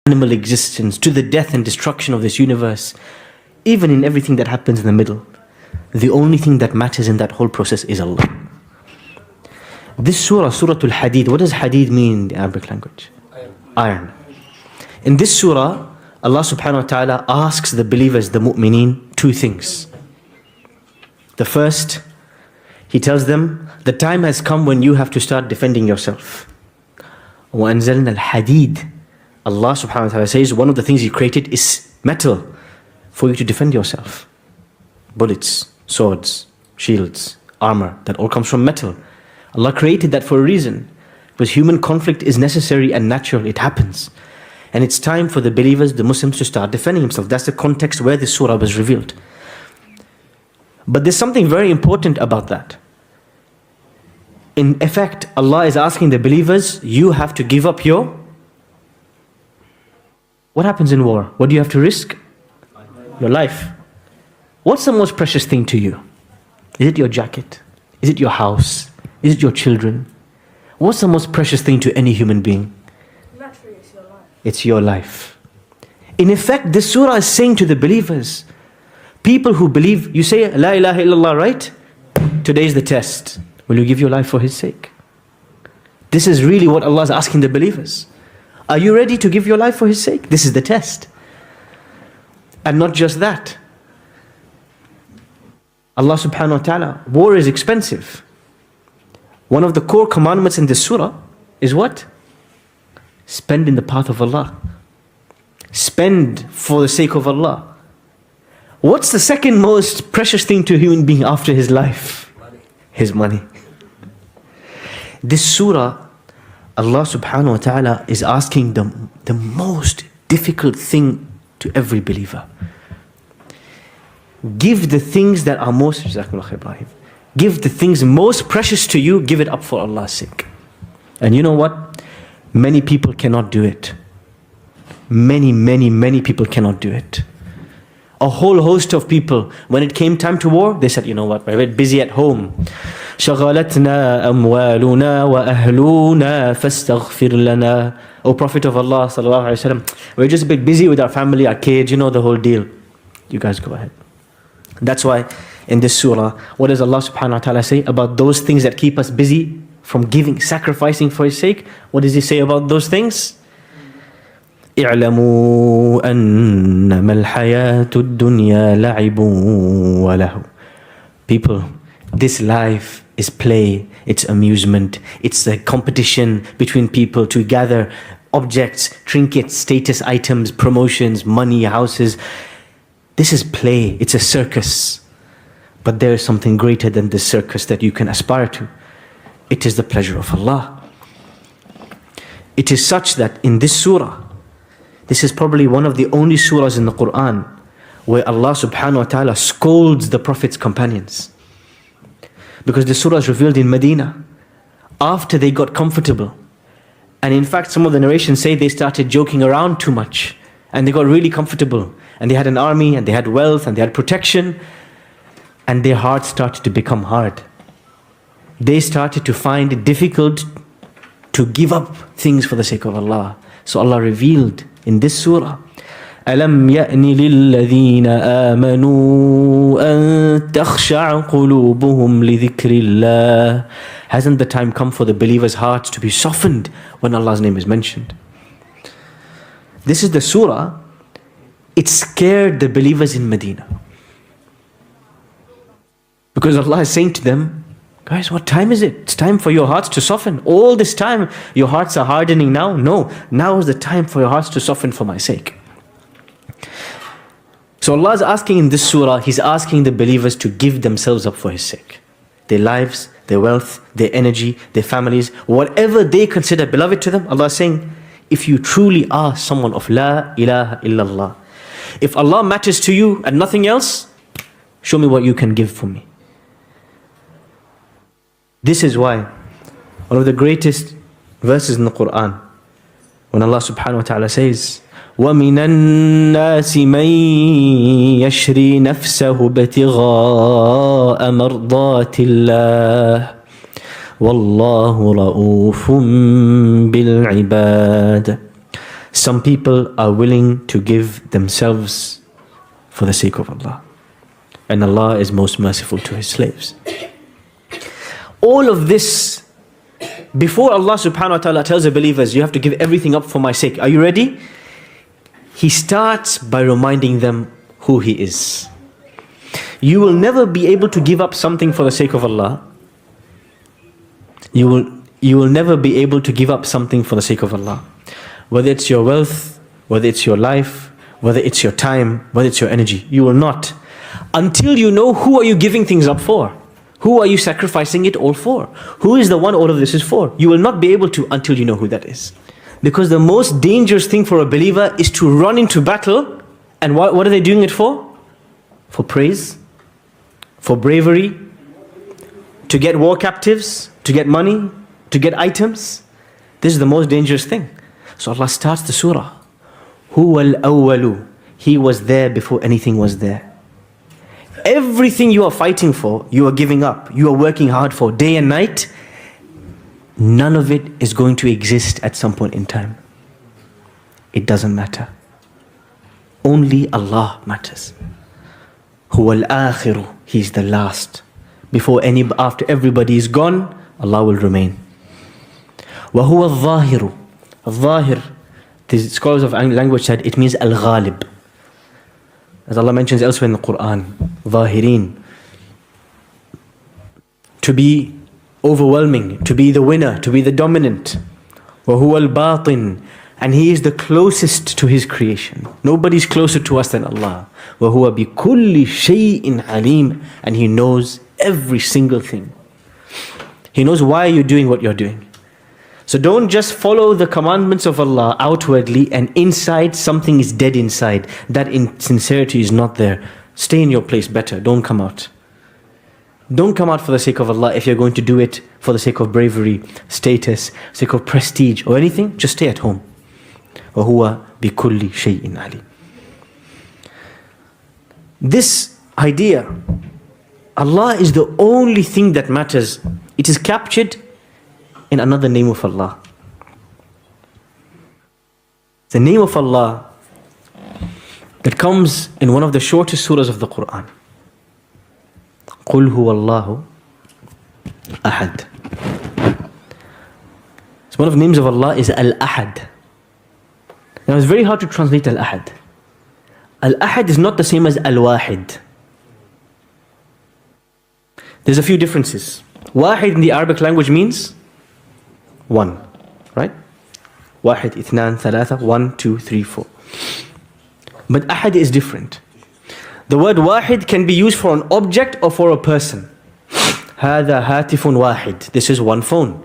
animal existence, to the death and destruction of this universe, even in everything that happens in the middle, the only thing that matters in that whole process is Allah. This surah, Surah Al-Hadid, what does Hadid mean in the Arabic language? Iron. In this surah, Allah subhanahu wa ta'ala asks the believers, the mu'mineen, two things. The first, He tells them, the time has come when you have to start defending yourself. وَأَنزَلْنَا الْحَدِيدِ. Allah subhanahu wa ta'ala says, one of the things He created is metal for you to defend yourself. Bullets, swords, shields, armor, that all comes from metal. Allah created that for a reason, because human conflict is necessary and natural, it happens. And it's time for the believers, the Muslims, to start defending themselves. That's the context where this surah was revealed. But there's something very important about that. In effect, Allah is asking the believers, you have to give up your... What happens in war? What do you have to risk? Your life. What's the most precious thing to you? Is it your jacket? Is it your house? Is it your children? What's the most precious thing to any human being? Naturally, it's your life. It's your life. In effect, this surah is saying to the believers, people who believe, you say, La ilaha illallah, right? Today is the test. Will you give your life for His sake? This is really what Allah is asking the believers. Are you ready to give your life for His sake? This is the test. And not just that. Allah subhanahu wa ta'ala, war is expensive. One of the core commandments in this surah is what? Spend in the path of Allah. Spend for the sake of Allah. What's the second most precious thing to a human being after his life? Money. His money. This surah, Allah subhanahu wa ta'ala is asking the most difficult thing to every believer. Give the things that are most, give the things most precious to you, give it up for Allah's sake. And you know what? Many people cannot do it. Many people cannot do it. A whole host of people, when it came time to war, they said, you know what, we're a bit busy at home. شَغَلَتْنَا أَمْوَالُنَا وَأَهْلُونَا فَاسْتَغْفِرْ لَنَا. O Prophet of Allah sallallahu alaihi wasallam, we're just a bit busy with our family, our kids, you know the whole deal. You guys go ahead. That's why in this surah, what does Allah subhanahu wa ta'ala say about those things that keep us busy from giving, sacrificing for His sake? What does He say about those things? اعلموا أنما الحياة الدنيا لعب وله. People, this life is play, it's amusement, it's a competition between people to gather objects, trinkets, status items, promotions, money, houses. This is play, it's a circus. But there is something greater than this circus that you can aspire to. It is the pleasure of Allah. It is such that in this surah, this is probably one of the only surahs in the Quran where Allah subhanahu wa ta'ala scolds the Prophet's companions. Because the surah is revealed in Medina after they got comfortable. And in fact, some of the narrations say they started joking around too much and they got really comfortable. And they had an army and they had wealth and they had protection. And their hearts started to become hard. They started to find it difficult to give up things for the sake of Allah. So Allah revealed in this surah, أَلَمْ يَأْنِ لِلَّذِينَ آمَنُوا أَن تَخْشَعَ قُلُوبُهُمْ لِذِكْرِ اللَّهِ. Hasn't the time come for the believers' hearts to be softened when Allah's name is mentioned? This is the surah. It scared the believers in Medina. Because Allah is saying to them, guys, what time is it? It's time for your hearts to soften. All this time, your hearts are hardening now. No, now is the time for your hearts to soften for my sake. So Allah is asking in this surah, He's asking the believers to give themselves up for His sake. Their lives, their wealth, their energy, their families, whatever they consider beloved to them, Allah is saying, if you truly are someone of La ilaha illallah, if Allah matters to you and nothing else, show me what you can give for me. This is why one of the greatest verses in the Quran, when Allah subhanahu wa ta'ala says, وَمِنَ النَّاسِ مَن يَشْرِي نَفْسَهُ ابْتِغَاءَ مَرْضَاتِ اللَّهِ وَاللَّهُ رَءُوفٌ بِالْعِبَادِ. Some people are willing to give themselves for the sake of Allah. And Allah is most merciful to His slaves. All of this, before Allah subhanahu wa ta'ala tells the believers, you have to give everything up for my sake. Are you ready? He starts by reminding them who He is. You will never be able to give up something for the sake of Allah. You will never be able to give up something for the sake of Allah. Whether it's your wealth, whether it's your life, whether it's your time, whether it's your energy. You will not. Until you know who are you giving things up for. Who are you sacrificing it all for? Who is the one all of this is for? You will not be able to until you know who that is. Because the most dangerous thing for a believer is to run into battle. And what are they doing it for? For praise, for bravery, to get war captives, to get money, to get items. This is the most dangerous thing. So Allah starts the surah. Huwa al-awwalu. He was there before anything was there. Everything you are fighting for, you are giving up, you are working hard for day and night, none of it is going to exist at some point in time. It doesn't matter. Only Allah matters. Huwa al-akhiru. He's the last. After everybody is gone, Allah will remain. Wa huwa al-zahiru. Al-zahir, the scholars of language said it means al-ghalib. As Allah mentions elsewhere in the Quran, zahirin. To be overwhelming, to be the winner, to be the dominant. Wa huwa al-batin. And He is the closest to His creation. Nobody's closer to us than Allah. Wa huwa bi kulli shay'in alim. And He knows every single thing. He knows why you're doing what you're doing. So don't just follow the commandments of Allah outwardly and inside something is dead inside. That sincerity is not there. Stay in your place better. Don't come out. Don't come out for the sake of Allah. If you're going to do it for the sake of bravery, status, sake of prestige or anything, just stay at home. وَهُوَ بِكُلِّ شَيْءٍ عَلِيمٍ. This idea, Allah is the only thing that matters. It is captured in another name of Allah. The name of Allah that comes in one of the shortest surahs of the Quran. قُلْ هُوَ اللَّهُ أَحَدٌ. So one of the names of Allah is Al-Ahad. Now it's very hard to translate Al-Ahad. Al-Ahad is not the same as Al-Wahid. There's a few differences. Wahid in the Arabic language means one, right? Wahid, ithnan, thalatha, 1, 2, 3, 4. But Ahad is different. The word Wahid can be used for an object or for a person. هذا هاتف واحد. This is one phone.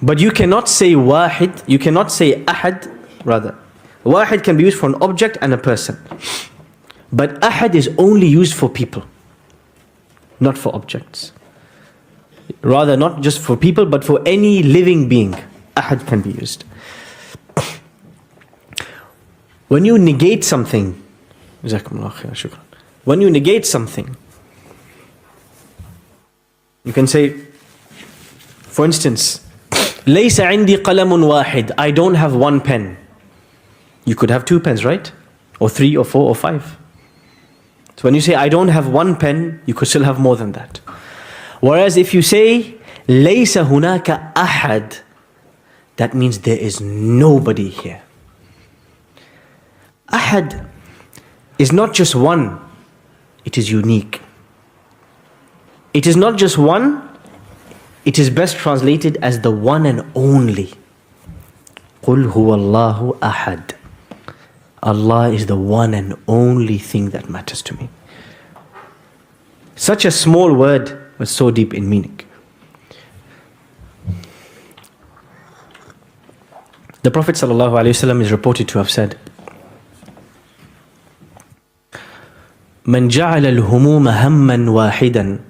But you cannot say Wahid, you cannot say Ahad, rather. Wahid can be used for an object and a person. But Ahad is only used for people, not for objects. Rather, not just for people, but for any living being. Ahad can be used. When you negate something, when you negate something, you can say, for instance, لَيْسَ عِنْدِي قَلَمٌ وَاحِدٌ. I don't have one pen. You could have two pens, right? Or 3 or 4 or 5. So when you say, I don't have one pen, you could still have more than that. Whereas if you say, لَيْسَ هُنَاكَ أَحَدٌ, that means there is nobody here. Ahad is not just one, it is unique. It is not just one, it is best translated as the one and only. قُلْ هُوَ اللَّهُ أَحَدٌ. Allah is the one and only thing that matters to me. Such a small word, but so deep in meaning. The Prophet ﷺ is reported to have said, مَنْ جَعَلَ الْهُمُومَ هَمًّا وَاحِدًا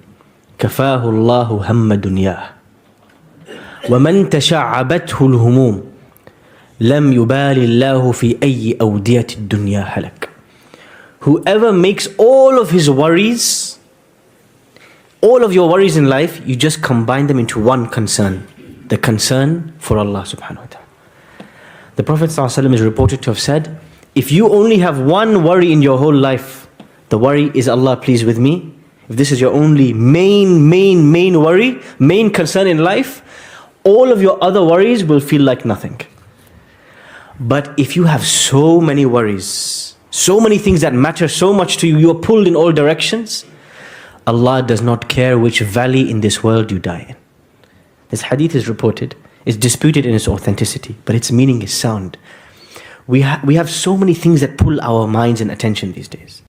كَفَاهُ اللَّهُ هَمَّ دُنْيَاهُ وَمَنْ تَشَعَّبَتْهُ الْهُمُومُ لَمْ يُبَالِ اللَّهُ فِي أَيِّ أَوْدِيَةِ الدُّنْيَا هَلَكَ. Whoever makes all of his worries, all of your worries in life, you just combine them into one concern. The concern for Allah subhanahu wa ta'ala. The Prophet ﷺ is reported to have said, if you only have one worry in your whole life, the worry is Allah pleased with me. If this is your only main worry, main concern in life, all of your other worries will feel like nothing. But if you have so many worries, so many things that matter so much to you, you are pulled in all directions, Allah does not care which valley in this world you die in. This hadith is reported, is disputed in its authenticity, but its meaning is sound. We have so many things that pull our minds and attention these days.